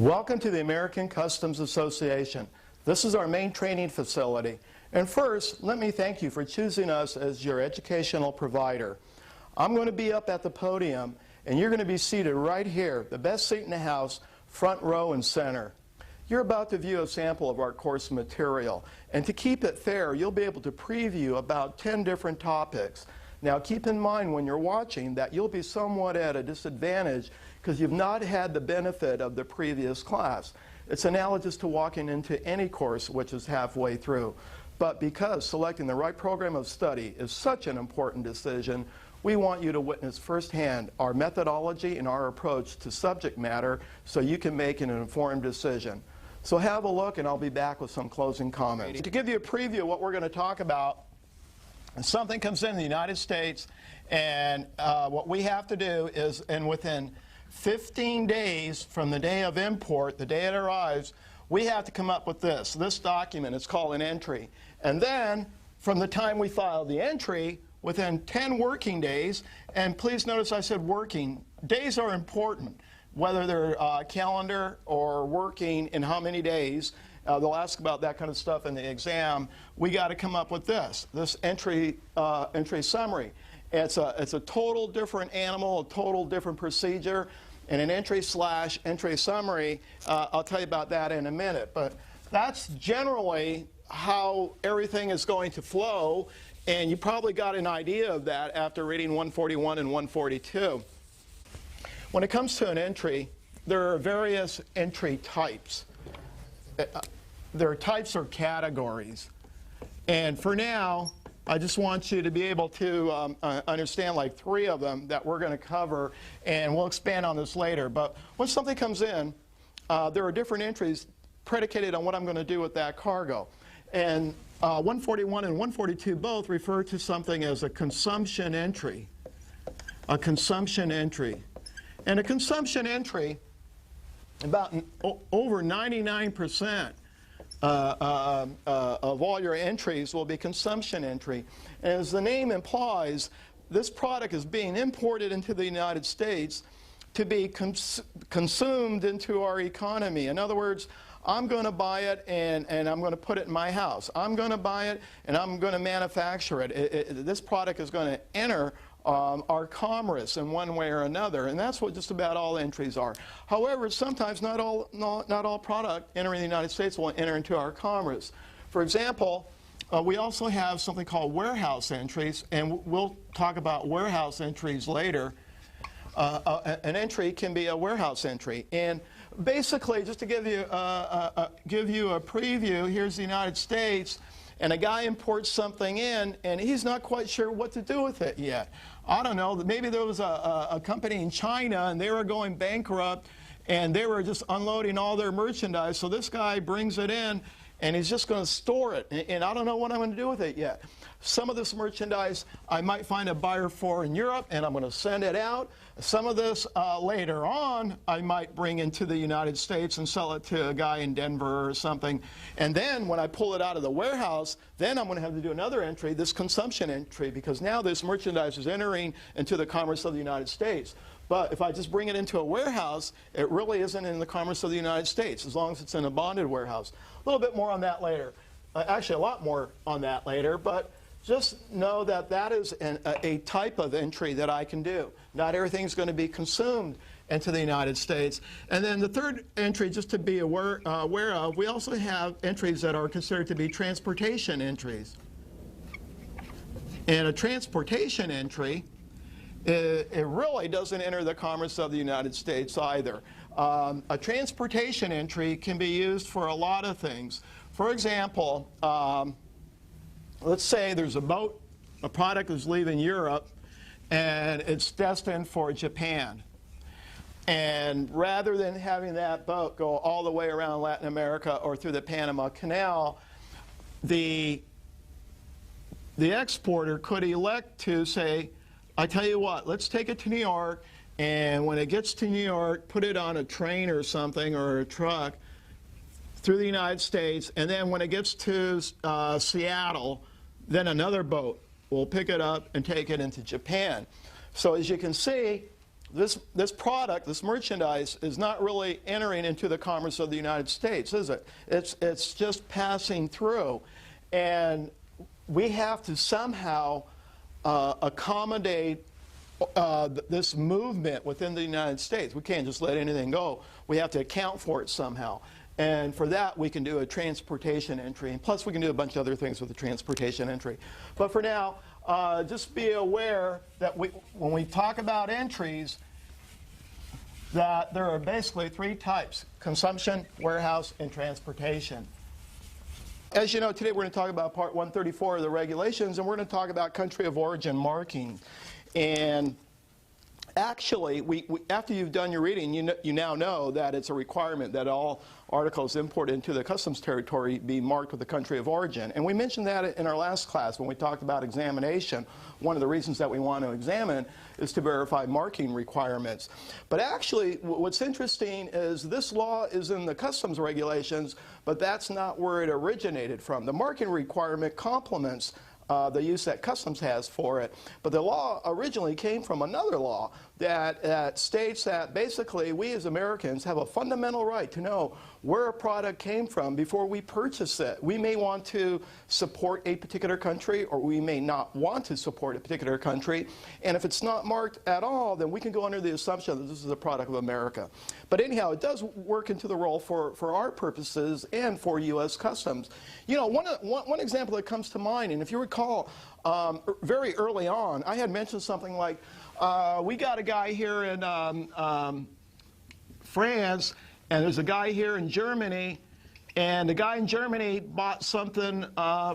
Welcome to the American Customs Association. This is our main training facility. And first, let me thank you for choosing us as your educational provider. I'm going to be up at the podium, and you're going to be seated right here, the best seat in the house, front row and center. You're about to view a sample of our course material. And to keep it fair, you'll be able to preview about 10 different topics. Now, keep in mind when you're watching that you'll be somewhat at a disadvantage because you've not had the benefit of the previous class. It's analogous to walking into any course which is halfway through. But because selecting the right program of study is such an important decision, we want you to witness firsthand our methodology and our approach to subject matter so you can make an informed decision. So have a look, and I'll be back with some closing comments. To give you a preview of what we're going to talk about, something comes in the United States, and what we have to do is, and within 15 days from the day of import, the day it arrives, we have to come up with this document. It's called an entry. And then, from the time we file the entry, within 10 working days, and please notice I said working, days are important, whether they're calendar or working in how many days. They'll ask about that kind of stuff in the exam. We got to come up with this entry summary. It's a total different animal, a total different procedure, and an entry/entry summary. I'll tell you about that in a minute. But that's generally how everything is going to flow, and you probably got an idea of that after reading 141 and 142. When it comes to an entry, there are various entry types. There are types or categories. And for now, I just want you to be able to understand like 3 of them that we're going to cover, and we'll expand on this later. But when something comes in, there are different entries predicated on what I'm going to do with that cargo. And 141 and 142 both refer to something as a consumption entry. A consumption entry. And a consumption entry, about over 99% of all your entries will be consumption entry. And as the name implies, this product is being imported into the United States to be consumed into our economy. In other words, I'm going to buy it and I'm going to put it in my house. I'm going to buy it and I'm going to manufacture it. This product is going to enter our commerce in one way or another, and that's what just about all entries are. However, sometimes not all product entering the United States will enter into our commerce. For example, we also have something called warehouse entries, and we'll talk about warehouse entries later. An entry can be a warehouse entry, and basically, just to give you a preview, here's the United States, and a guy imports something in, and he's not quite sure what to do with it yet. I don't know, maybe there was a company in China, and they were going bankrupt, and they were just unloading all their merchandise, so this guy brings it in, and he's just going to store it, and I don't know what I'm going to do with it yet. Some of this merchandise I might find a buyer for in Europe, and I'm going to send it out. Some of this later on I might bring into the United States and sell it to a guy in Denver or something. And then when I pull it out of the warehouse, then I'm going to have to do another entry, this consumption entry, because now this merchandise is entering into the commerce of the United States. But if I just bring it into a warehouse, it really isn't in the commerce of the United States, as long as it's in a bonded warehouse. A little bit more on that later. Actually, a lot more on that later, but just know that that is a type of entry that I can do. Not everything's going to be consumed into the United States. And then the third entry, just to be aware of, we also have entries that are considered to be transportation entries. And a transportation entry, it really doesn't enter the commerce of the United States either. A transportation entry can be used for a lot of things. For example, let's say there's a boat, a product is leaving Europe, and it's destined for Japan. And rather than having that boat go all the way around Latin America or through the Panama Canal, the exporter could elect to say, I tell you what, let's take it to New York, and when it gets to New York, put it on a train or something or a truck through the United States, and then when it gets to Seattle, then another boat will pick it up and take it into Japan. So as you can see, this product, this merchandise, is not really entering into the commerce of the United States, is it? It's just passing through. And we have to somehow accommodate this movement within the United States. We can't just let anything go. We have to account for it somehow. And for that, we can do a transportation entry. And plus, we can do a bunch of other things with the transportation entry. But for now, just be aware that when we talk about entries, that there are basically three types: consumption, warehouse, and transportation. As you know, today we're going to talk about Part 134 of the regulations, and we're going to talk about country of origin marking. And actually, after you've done your reading, you now know that it's a requirement that all articles imported into the customs territory be marked with the country of origin. And we mentioned that in our last class when we talked about examination. One of the reasons that we want to examine is to verify marking requirements. But actually, what's interesting is this law is in the customs regulations, but that's not where it originated from. The marking requirement complements the use that customs has for it. But the law originally came from another law that states that basically we as Americans have a fundamental right to know where a product came from before we purchase it. We may want to support a particular country, or we may not want to support a particular country. And if it's not marked at all, then we can go under the assumption that this is a product of America. But anyhow, it does work into the role for our purposes and for U.S. Customs. You know, one example that comes to mind, and if you recall, very early on, I had mentioned something like, we got a guy here in France, and there's a guy here in Germany, and the guy in Germany bought something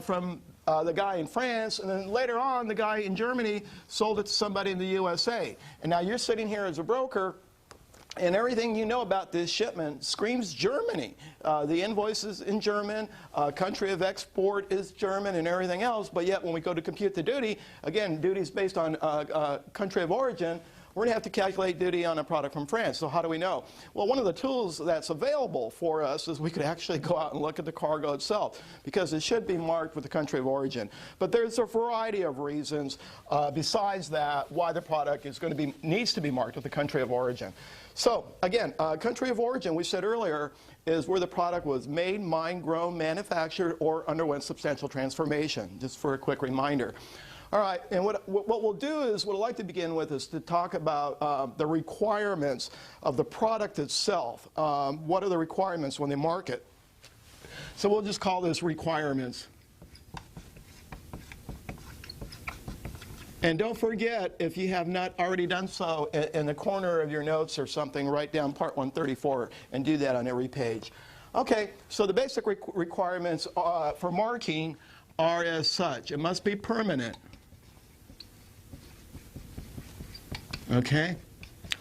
from the guy in France, and then later on, the guy in Germany sold it to somebody in the USA. And now you're sitting here as a broker, and everything you know about this shipment screams Germany. The invoice is in German, country of export is German, and everything else. But yet, when we go to compute the duty, again, duty is based on country of origin. We're going to have to calculate duty on a product from France. So how do we know? Well, one of the tools that's available for us is we could actually go out and look at the cargo itself, because it should be marked with the country of origin. But there's a variety of reasons besides that why the product is going to needs to be marked with the country of origin. So again, country of origin, we said earlier, is where the product was made, mined, grown, manufactured, or underwent substantial transformation, just for a quick reminder. All right, and what we'll do is, what I'd like to begin with is to talk about the requirements of the product itself. What are the requirements when they mark it? So we'll just call this requirements. And don't forget, if you have not already done so, in the corner of your notes or something, write down Part 134 and do that on every page. Okay, so the basic requirements for marking are as such. It must be permanent. Okay?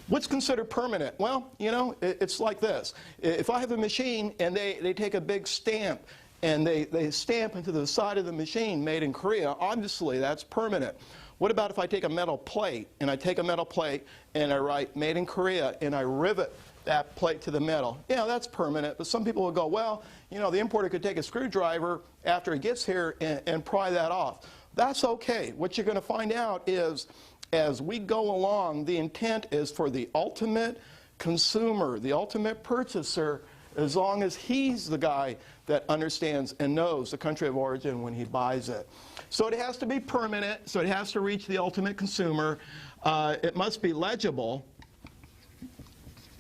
What's considered permanent? Well, you know, it's like this. If I have a machine and they take a big stamp and they stamp into the side of the machine, made in Korea, obviously that's permanent. What about if I take a metal plate and I take a metal plate and I write made in Korea and I rivet that plate to the metal? Yeah, that's permanent. But some people will go, well, you know, the importer could take a screwdriver after it gets here and pry that off. That's okay. What you're going to find out is, as we go along, the intent is for the ultimate consumer, the ultimate purchaser, as long as he's the guy that understands and knows the country of origin when he buys it. So it has to be permanent, so it has to reach the ultimate consumer. It must be legible,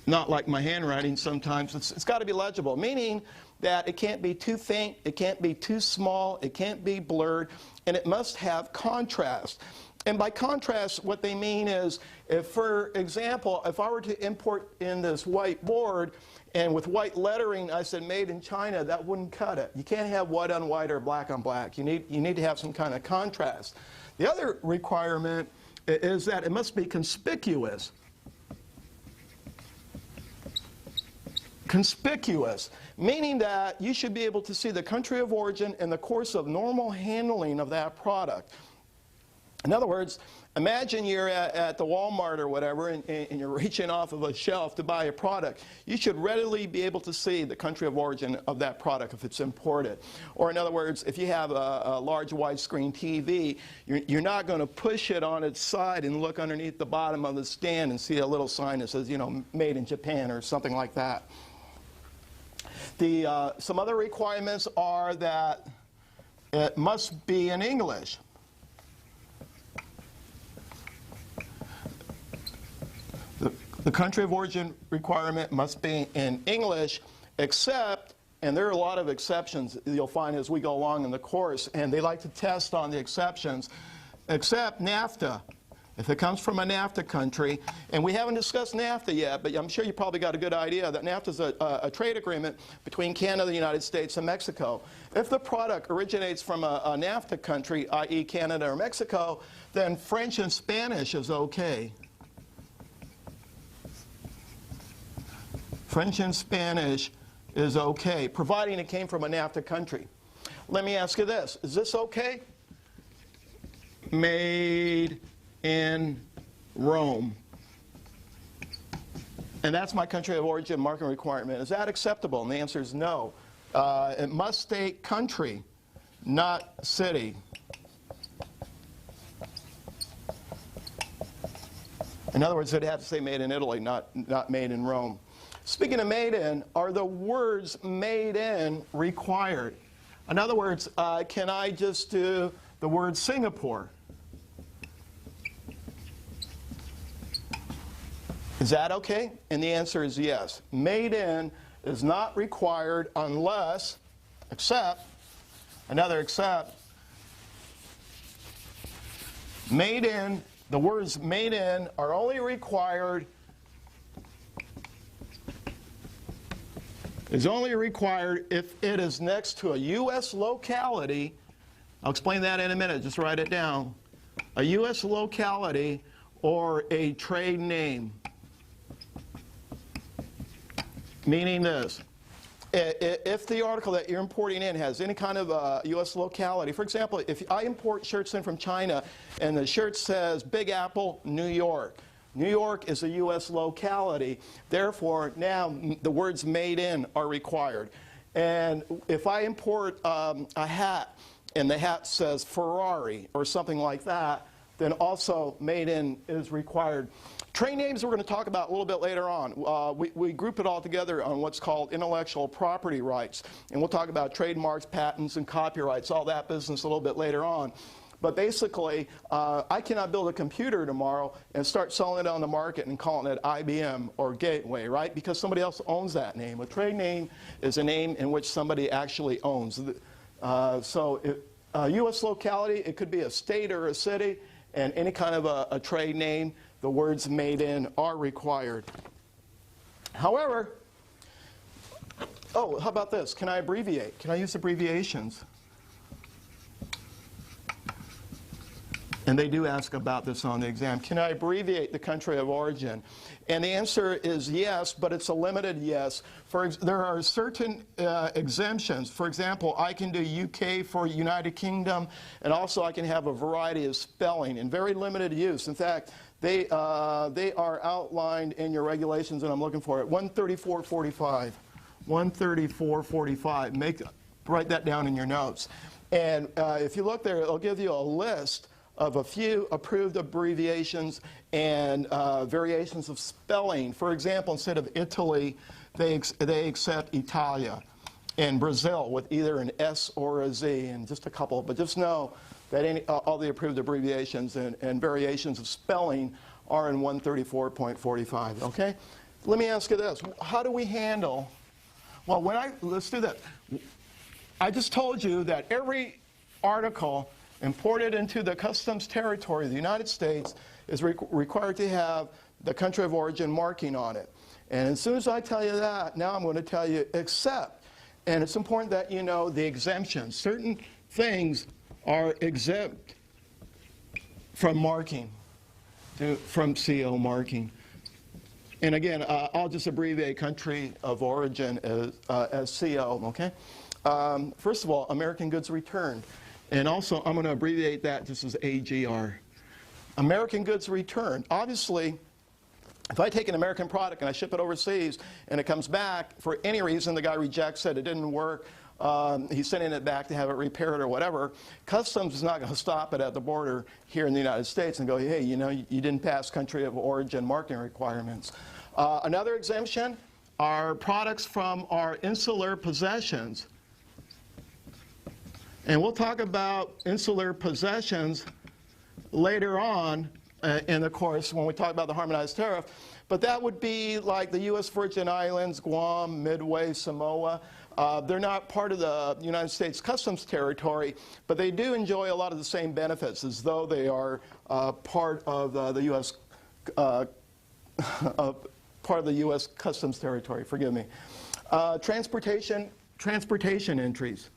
not like my handwriting sometimes. It's got to be legible, meaning that it can't be too faint, it can't be too small, it can't be blurred, and it must have contrast. And by contrast, what they mean is, if, for example, if I were to import in this white board, and with white lettering I said made in China, that wouldn't cut it. You can't have white on white or black on black. You need to have some kind of contrast. The other requirement is that it must be conspicuous. Conspicuous, meaning that you should be able to see the country of origin in the course of normal handling of that product. In other words, imagine you're at the Walmart or whatever, and you're reaching off of a shelf to buy a product. You should readily be able to see the country of origin of that product if it's imported. Or in other words, if you have a large widescreen TV, you're not going to push it on its side and look underneath the bottom of the stand and see a little sign that says, you know, made in Japan or something like that. Some other requirements are that it must be in English. The country of origin requirement must be in English, except, and there are a lot of exceptions you'll find as we go along in the course, and they like to test on the exceptions, except NAFTA. If it comes from a NAFTA country, and we haven't discussed NAFTA yet, but I'm sure you probably got a good idea that NAFTA is a trade agreement between Canada, the United States, and Mexico. If the product originates from a NAFTA country, i.e. Canada or Mexico, then French and Spanish is okay. French and Spanish is okay, providing it came from a NAFTA country. Let me ask you this. Is this okay? Made in Rome. And that's my country of origin marking requirement. Is that acceptable? And the answer is no. It must state country, not city. In other words, it'd have to say made in Italy, not made in Rome. Speaking of made in, are the words made in required? In other words, can I just do the word Singapore? Is that okay? And the answer is yes. Made in is not required unless, except, made in, the words made in are only required if it is next to a U.S. locality. I'll explain that in a minute, just write it down. A U.S. locality or a trade name. Meaning this, if the article that you're importing in has any kind of U.S. locality, for example, if I import shirts in from China and the shirt says Big Apple, New York. New York is a U.S. locality, therefore now the words made in are required. And if I import a hat and the hat says Ferrari or something like that, then also made in is required. Trade names we're going to talk about a little bit later on. We group it all together on what's called intellectual property rights. And we'll talk about trademarks, patents, and copyrights, all that business a little bit later on. But basically, I cannot build a computer tomorrow and start selling it on the market and calling it IBM or Gateway, right? Because somebody else owns that name. A trade name is a name in which somebody actually owns. U.S. locality, it could be a state or a city, and any kind of a trade name, the words made in are required. However, how about this? Can I abbreviate? Can I use abbreviations? And they do ask about this on the exam. Can I abbreviate the country of origin? And the answer is yes, but it's a limited yes. There are certain exemptions. For example, I can do UK for United Kingdom, and also I can have a variety of spelling in very limited use. In fact, they are outlined in your regulations, and I'm looking for it. 134.45. 134.45. Write that down in your notes. And if you look there, it'll give you a list of a few approved abbreviations and variations of spelling. For example, instead of Italy, they accept Italia. And Brazil with either an S or a Z, and just a couple. But just know that all the approved abbreviations and variations of spelling are in 134.45, okay? Let me ask you this. How do we handle, well, let's do that. I just told you that every article imported into the customs territory of the United States is required to have the country of origin marking on it. And as soon as I tell you that, now I'm going to tell you except. And it's important that you know the exemptions. Certain things are exempt from marking, from CO marking. And again, I'll just abbreviate country of origin as CO, okay? First of all, American goods returned. And also, I'm going to abbreviate that just as AGR. American goods returned. Obviously, if I take an American product and I ship it overseas and it comes back, for any reason the guy rejects it, it didn't work, he's sending it back to have it repaired or whatever, Customs is not going to stop it at the border here in the United States and go, hey, you know, you didn't pass country of origin marking requirements. Another exemption are products from our insular possessions. And we'll talk about insular possessions later on in the course when we talk about the harmonized tariff. But that would be like the U.S. Virgin Islands, Guam, Midway, Samoa. They're not part of the United States Customs territory, but they do enjoy a lot of the same benefits as though they are part of the U.S. Part of the U.S. Customs territory. Forgive me. Transportation entries.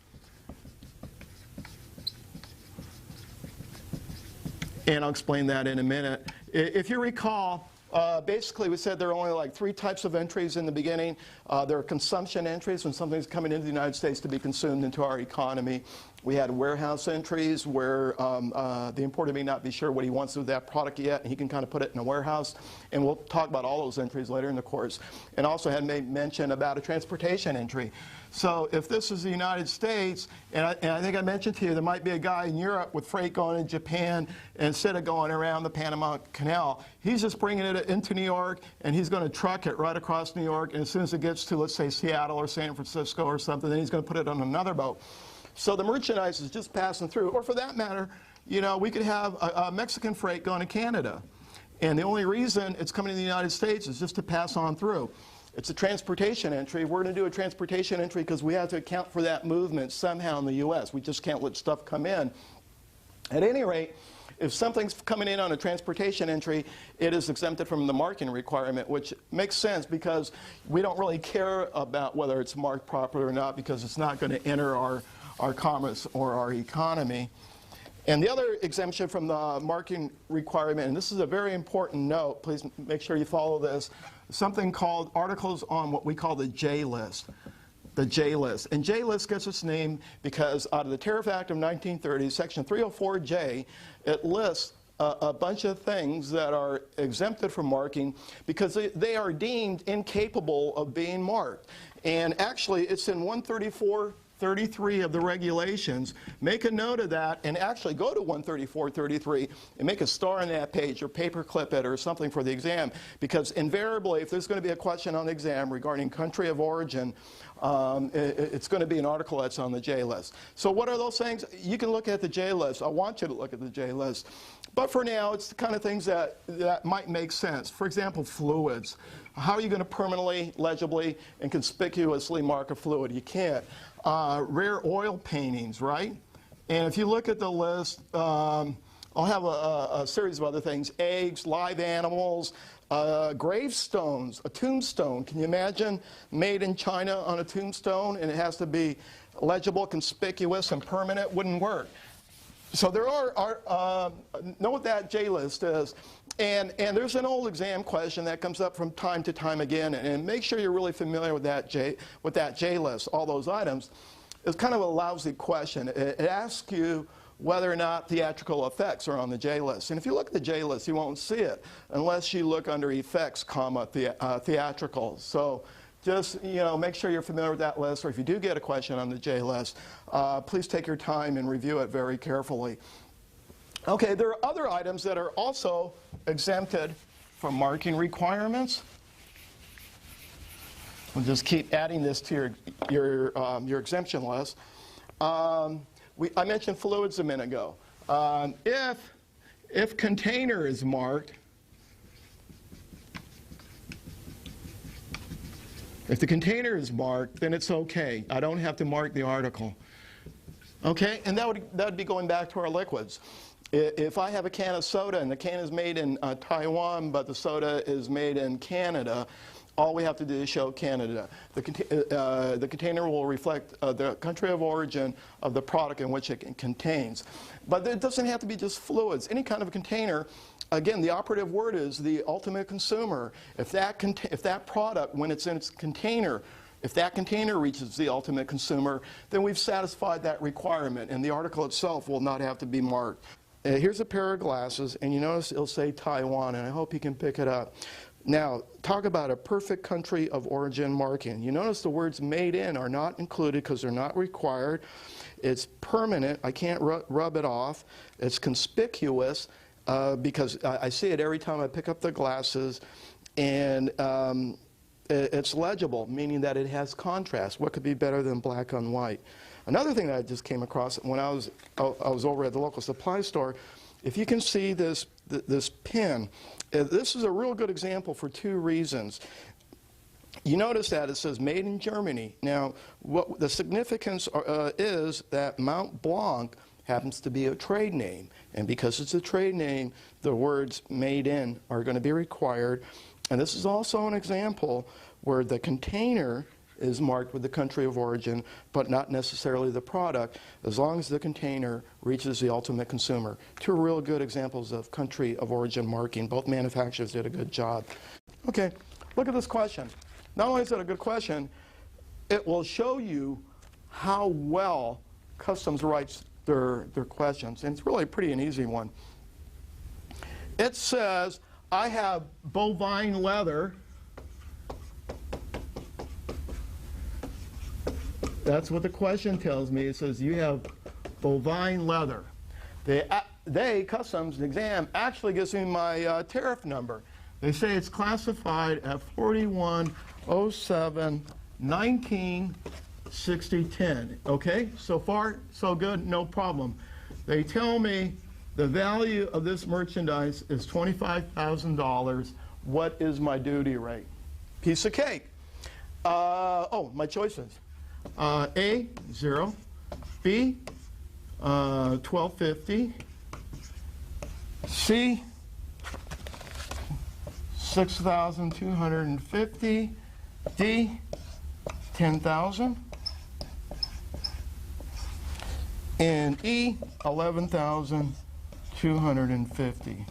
And I'll explain that in a minute. If you recall, basically we said there are only like 3 types of entries in the beginning. There are consumption entries when something's coming into the United States to be consumed into our economy. We had warehouse entries where the importer may not be sure what he wants with that product yet, and he can kind of put it in a warehouse. And we'll talk about all those entries later in the course. And also had made mention about a transportation entry. So if this is the United States, and I think I mentioned to you, there might be a guy in Europe with freight going to Japan, and instead of going around the Panama Canal, he's just bringing it into New York, and he's going to truck it right across New York, and as soon as it gets to, let's say, Seattle or San Francisco or something, then he's going to put it on another boat. So the merchandise is just passing through. Or for that matter, you know, we could have a Mexican freight going to Canada, and the only reason it's coming to the United States is just to pass on through. It's a transportation entry. We're going to do a transportation entry because we have to account for that movement somehow in the U.S. We just can't let stuff come in. At any rate, if something's coming in on a transportation entry, it is exempted from the marking requirement, which makes sense because we don't really care about whether it's marked properly or not because it's not going to enter our commerce or our economy. And the other exemption from the marking requirement, and this is a very important note, please make sure you follow this, something called articles on what we call the J list. The J list. And J list gets its name because out of the Tariff Act of 1930, Section 304J, it lists a bunch of things that are exempted from marking because they are deemed incapable of being marked. And actually, it's in 134.33 of the regulations. Make a note of that and actually go to 134.33 and make a star on that page or paper clip it or something for the exam, because invariably if there's going to be a question on the exam regarding country of origin, it's going to be an article that's on the J list. So what are those things? You can look at the J list. I want you to look at the J list. But for now, it's the kind of things that might make sense. For example, fluids. How are you going to permanently, legibly, and conspicuously mark a fluid? You can't. Rare oil paintings, right? And if you look at the list, I'll have a series of other things. Eggs, live animals, gravestones, a tombstone. Can you imagine made in China on a tombstone and it has to be legible, conspicuous, and permanent? Wouldn't work. So there know what that J list is. And there's an old exam question that comes up from time to time again, and make sure you're really familiar with that J list, all those items. It's kind of a lousy question. It asks you whether or not theatrical effects are on the J list. And if you look at the J list, you won't see it unless you look under effects, theatrical. So just, you know, make sure you're familiar with that list, or if you do get a question on the J list, please take your time and review it very carefully. Okay, there are other items that are also exempted from marking requirements. We'll just keep adding this to your exemption list. I mentioned fluids a minute ago. If container is marked, if the container is marked, then it's okay. I don't have to mark the article. Okay, and that would be going back to our liquids. If I have a can of soda and the can is made in Taiwan, but the soda is made in Canada, all we have to do is show Canada. The container will reflect the country of origin of the product in which it contains. But it doesn't have to be just fluids. Any kind of container, again, the operative word is the ultimate consumer. If that product, when it's in its container, If that container reaches the ultimate consumer, then we've satisfied that requirement, and the article itself will not have to be marked. Here's a pair of glasses, and you notice it'll say Taiwan, and I hope you can pick it up. Now, talk about a perfect country of origin marking. You notice the words made in are not included because they're not required. It's permanent. I can't rub it off. It's conspicuous because I see it every time I pick up the glasses, and it's legible, meaning that it has contrast. What could be better than black on white? Another thing that I just came across when I was over at the local supply store, if you can see this pin, this is a real good example for two reasons. You notice that it says made in Germany. Now, what the significance is that Mont Blanc happens to be a trade name. And because it's a trade name, the words made in are going to be required. And this is also an example where the container is marked with the country of origin, but not necessarily the product, as long as the container reaches the ultimate consumer. Two real good examples of country of origin marking. Both manufacturers did a good job. Okay, look at this question. Not only is it a good question, it will show you how well Customs writes their questions. And it's really pretty an easy one. It says, I have bovine leather. That's what the question tells me. It says you have bovine leather. Customs exam, actually gives me my tariff number. They say it's classified at 4107-196010. Okay, so far so good, no problem. They tell me the value of this merchandise is $25,000. What is my duty rate? Piece of cake. My choices. A, 0. B, 1250. C, 6,250. D, 10,000. And E, 11,250.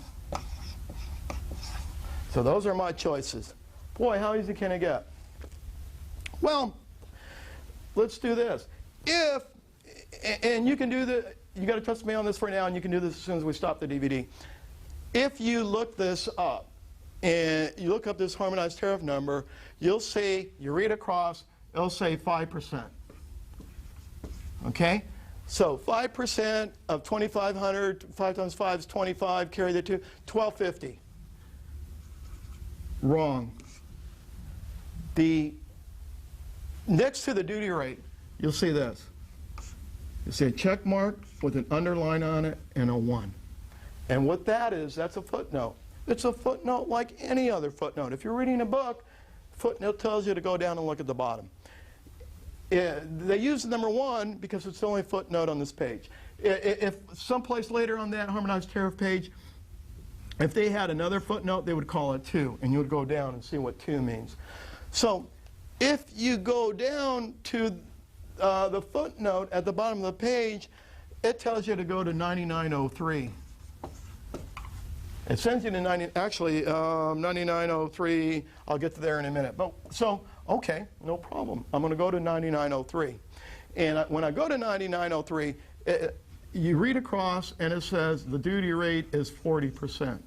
So those are my choices. Boy, how easy can it get? Well, let's do this. And you can do you got to trust me on this for now, and you can do this as soon as we stop the DVD. If you look this up, and you look up this harmonized tariff number, you'll see, you read across, it'll say 5%. Okay? So 5% of 2,500, 5 times 5 is 25, carry the 2, 1,250. Wrong. Next to the duty rate, you'll see this. You'll see a check mark with an underline on it and a 1. And what that is, that's a footnote. It's a footnote like any other footnote. If you're reading a book, footnote tells you to go down and look at the bottom. They use the number 1 because it's the only footnote on this page. If someplace later on that harmonized tariff page, if they had another footnote, they would call it 2, and you would go down and see what 2 means. So if you go down to the footnote at the bottom of the page, it tells you to go to 9903. It sends you to 9903. I'll get to there in a minute. Okay, no problem. I'm going to go to 9903. And when I go to 9903, you read across, and it says the duty rate is 40%.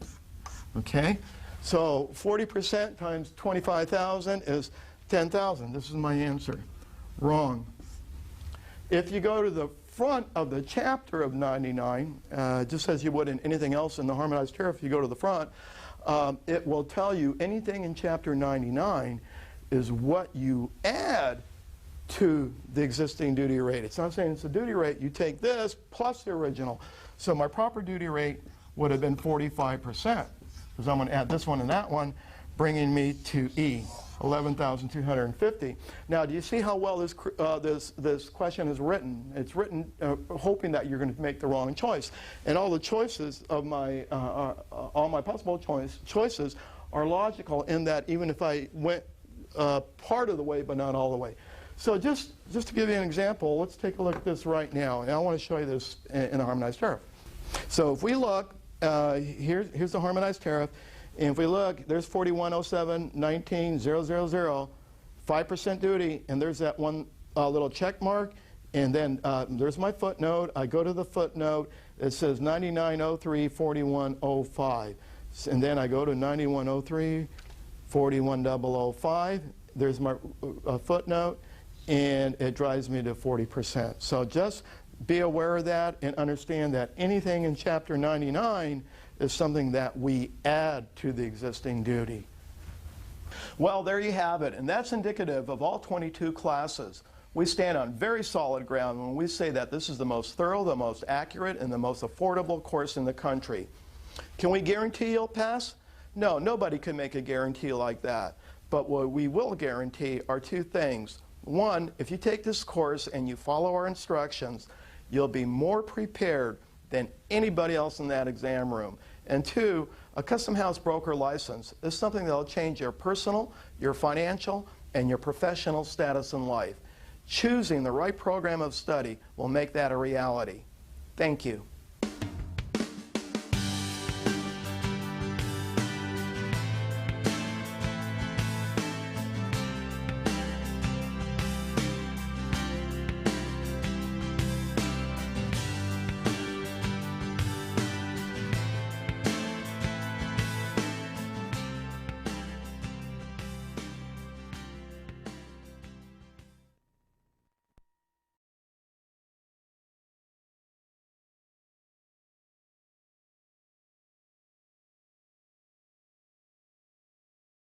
Okay? So 40% times 25,000 is 10,000. This is my answer. Wrong. If you go to the front of the chapter of 99, just as you would in anything else in the harmonized tariff, if you go to the front, it will tell you anything in chapter 99 is what you add to the existing duty rate. It's not saying it's a duty rate. You take this plus the original. So my proper duty rate would have been 45%, because I'm going to add this one and that one, bringing me to E, 11,250. Now, do you see how well this question is written? It's written hoping that you're going to make the wrong choice. And all the choices of all my possible choices are logical in that even if I went part of the way but not all the way. So just to give you an example, let's take a look at this right now. And I want to show you this in the harmonized tariff. So if we look, here's the harmonized tariff. And if we look, there's 4107-19-000, 5% duty, and there's that one little check mark, and then there's my footnote. I go to the footnote. It says 9903-4105. And then I go to 9103-41005. There's my footnote, and it drives me to 40%. So just be aware of that and understand that anything in Chapter 99 is something that we add to the existing duty. Well, there you have it, and that's indicative of all 22 classes. We stand on very solid ground when we say that this is the most thorough, the most accurate, and the most affordable course in the country. Can we guarantee you'll pass? No, nobody can make a guarantee like that. But what we will guarantee are two things. One, if you take this course and you follow our instructions, you'll be more prepared than anybody else in that exam room. And two, a custom house broker license is something that will change your personal, your financial, and your professional status in life. Choosing the right program of study will make that a reality. Thank you.